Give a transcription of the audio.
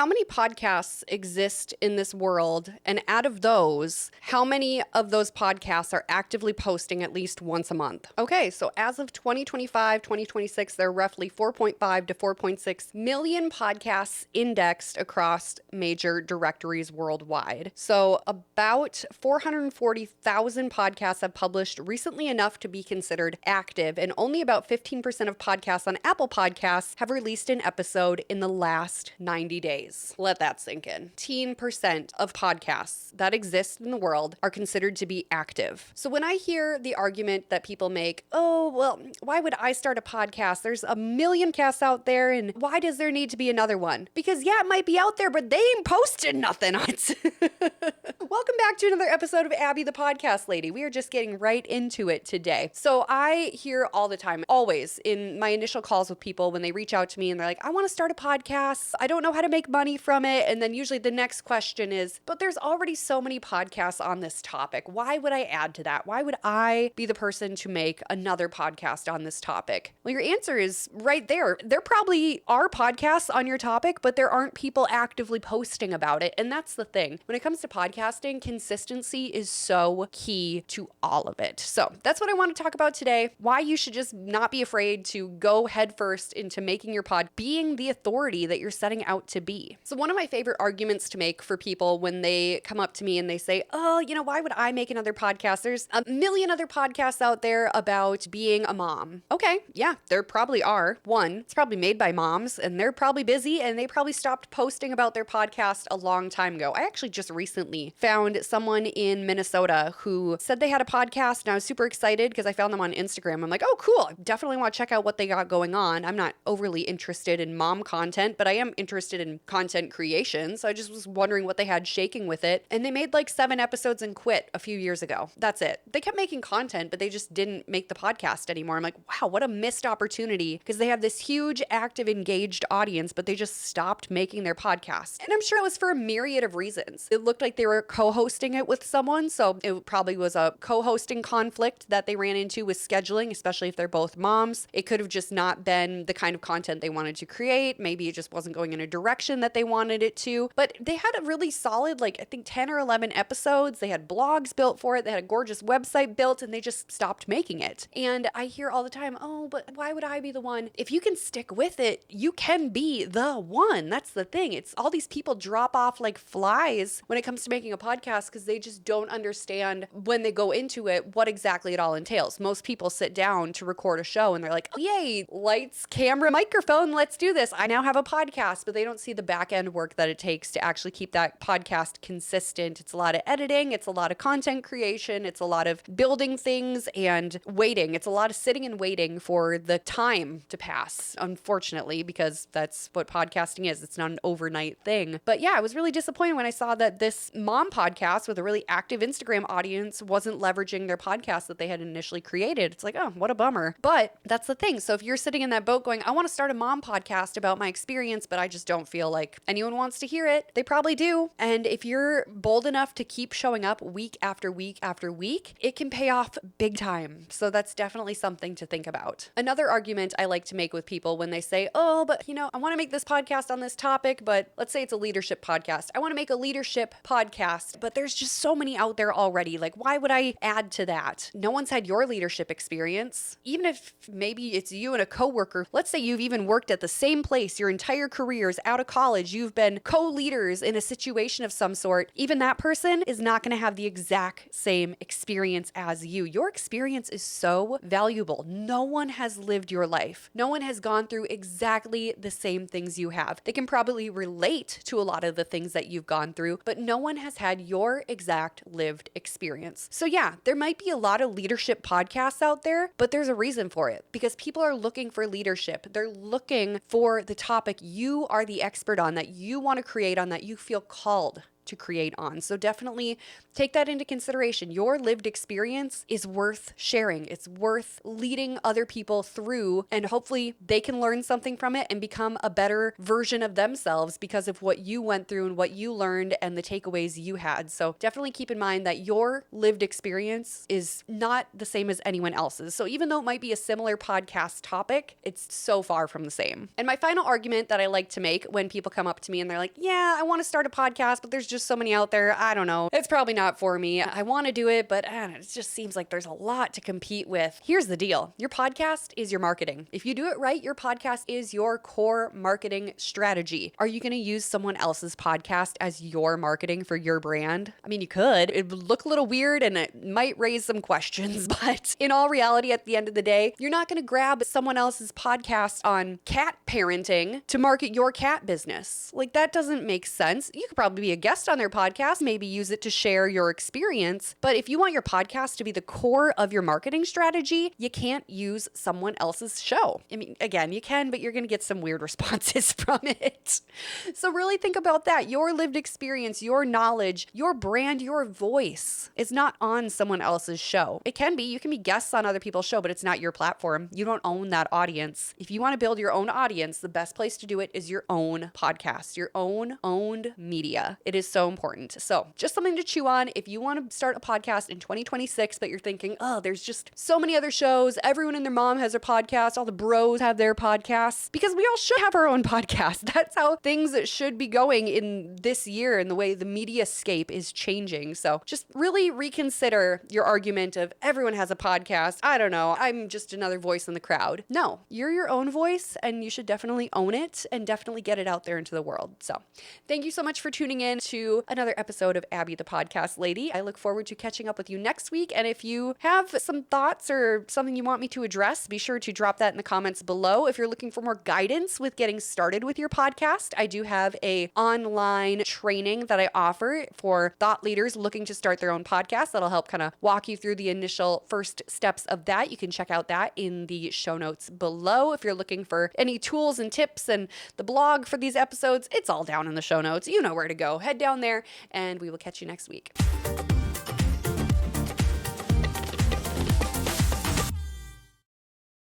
How many podcasts exist in this world? And out of those, how many of those podcasts are actively posting at least once a month? Okay, so as of 2025, 2026, there are roughly 4.5 to 4.6 million podcasts indexed across major directories worldwide. So about 440,000 podcasts have published recently enough to be considered active, and only about 15% of podcasts on Apple Podcasts have released an episode in the last 90 days. Let that sink in. 15% of podcasts that exist in the world are considered to be active. So when I hear the argument that people make, oh, well, why would I start a podcast? There's a million casts out there, and why does there need to be another one? Because yeah, it might be out there, but they ain't posted nothing on it. Welcome back to another episode of Abby the Podcast Lady. We are just getting right into it today. So I hear all the time, always in my initial calls with people when they reach out to me and they're like, I want to start a podcast. I don't know how to make money from it. And then usually the next question is, but there's already so many podcasts on this topic. Why would I add to that? Why would I be the person to make another podcast on this topic? Well, your answer is right there. There probably are podcasts on your topic, but there aren't people actively posting about it. And that's the thing. When it comes to podcasting, consistency is so key to all of it. So that's what I want to talk about today. Why you should just not be afraid to go headfirst into making your pod, being the authority that you're setting out to be. So one of my favorite arguments to make for people when they come up to me and they say, oh, why would I make another podcast? There's a million other podcasts out there about being a mom. Okay, yeah, there probably are. One, it's probably made by moms and they're probably busy and they probably stopped posting about their podcast a long time ago. I actually just recently found someone in Minnesota who said they had a podcast, and I was super excited because I found them on Instagram. I'm like, oh, cool. I definitely want to check out what they got going on. I'm not overly interested in mom content, but I am interested in content creation. So I just was wondering what they had shaking with it. And they made like 7 episodes and quit a few years ago. That's it. They kept making content, but they just didn't make the podcast anymore. I'm like, wow, what a missed opportunity, because they have this huge, active, engaged audience, but they just stopped making their podcast. And I'm sure it was for a myriad of reasons. It looked like they were co-hosting it with someone. So it probably was a co-hosting conflict that they ran into with scheduling, especially if they're both moms. It could have just not been the kind of content they wanted to create. Maybe it just wasn't going in a direction that they wanted it to. But they had a really solid, I think 10 or 11 episodes. They had blogs built for it. They had a gorgeous website built, and they just stopped making it. And I hear all the time, oh, but why would I be the one? If you can stick with it, you can be the one. That's the thing. It's all these people drop off like flies when it comes to making a podcast because they just don't understand when they go into it what exactly it all entails. Most people sit down to record a show and they're like, oh, yay, lights, camera, microphone, let's do this. I now have a podcast, but they don't see the back end work that it takes to actually keep that podcast consistent. It's a lot of editing. It's a lot of content creation. It's a lot of building things and waiting. It's a lot of sitting and waiting for the time to pass, unfortunately, because that's what podcasting is. It's not an overnight thing. But yeah, I was really disappointed when I saw that this mom podcast with a really active Instagram audience wasn't leveraging their podcast that they had initially created. It's like, oh, what a bummer. But that's the thing. So if you're sitting in that boat going, I want to start a mom podcast about my experience, but I just don't feel like anyone wants to hear it, they probably do. And if you're bold enough to keep showing up week after week after week, it can pay off big time. So that's definitely something to think about. Another argument I like to make with people when they say, oh, but I want to make this podcast on this topic, but let's say it's a leadership podcast. I want to make a leadership podcast, but there's just so many out there already. Like, why would I add to that? No one's had your leadership experience. Even if maybe it's you and a coworker, let's say you've even worked at the same place your entire careers out of college, you've been co-leaders in a situation of some sort. Even that person is not going to have the exact same experience as you. Your experience is so valuable. No one has lived your life. No one has gone through exactly the same things you have. They can probably relate to a lot of the things that you've gone through, but no one has had your exact lived experience. So yeah, there might be a lot of leadership podcasts out there, but there's a reason for it, because people are looking for leadership. They're looking for the topic you are the expert on, that you want to create, on that you feel called to create on. So definitely take that into consideration. Your lived experience is worth sharing. It's worth leading other people through, and hopefully they can learn something from it and become a better version of themselves because of what you went through and what you learned and the takeaways you had. So definitely keep in mind that your lived experience is not the same as anyone else's. So even though it might be a similar podcast topic, it's so far from the same. And my final argument that I like to make when people come up to me and they're like, yeah, I want to start a podcast, but there's just so many out there. I don't know. It's probably not for me. I want to do it, but I don't know, it just seems like there's a lot to compete with. Here's the deal. Your podcast is your marketing. If you do it right, your podcast is your core marketing strategy. Are you going to use someone else's podcast as your marketing for your brand? I mean, you could. It would look a little weird and it might raise some questions, but in all reality, at the end of the day, you're not going to grab someone else's podcast on cat parenting to market your cat business. Like, that doesn't make sense. You could probably be a guest on their podcast, maybe use it to share your experience. But if you want your podcast to be the core of your marketing strategy, you can't use someone else's show. I mean, again, you can, but you're going to get some weird responses from it. So really think about that. Your lived experience, your knowledge, your brand, your voice is not on someone else's show. It can be. You can be guests on other people's show, but it's not your platform. You don't own that audience. If you want to build your own audience, the best place to do it is your own podcast, your own owned media. It is so important. So just something to chew on. If you want to start a podcast in 2026, but you're thinking, oh, there's just so many other shows. Everyone and their mom has their podcast. All the bros have their podcasts, because we all should have our own podcast. That's how things should be going in this year and the way the media scape is changing. So just really reconsider your argument of everyone has a podcast. I don't know. I'm just another voice in the crowd. No, you're your own voice and you should definitely own it and definitely get it out there into the world. So thank you so much for tuning in to another episode of Abbey the Podcast Lady. I look forward to catching up with you next week. And if you have some thoughts or something you want me to address, be sure to drop that in the comments below. If you're looking for more guidance with getting started with your podcast, I do have a online training that I offer for thought leaders looking to start their own podcast. That'll help kind of walk you through the initial first steps of that. You can check out that in the show notes below. If you're looking for any tools and tips and the blog for these episodes, it's all down in the show notes. You know where to go. Head down there and we will catch you next week.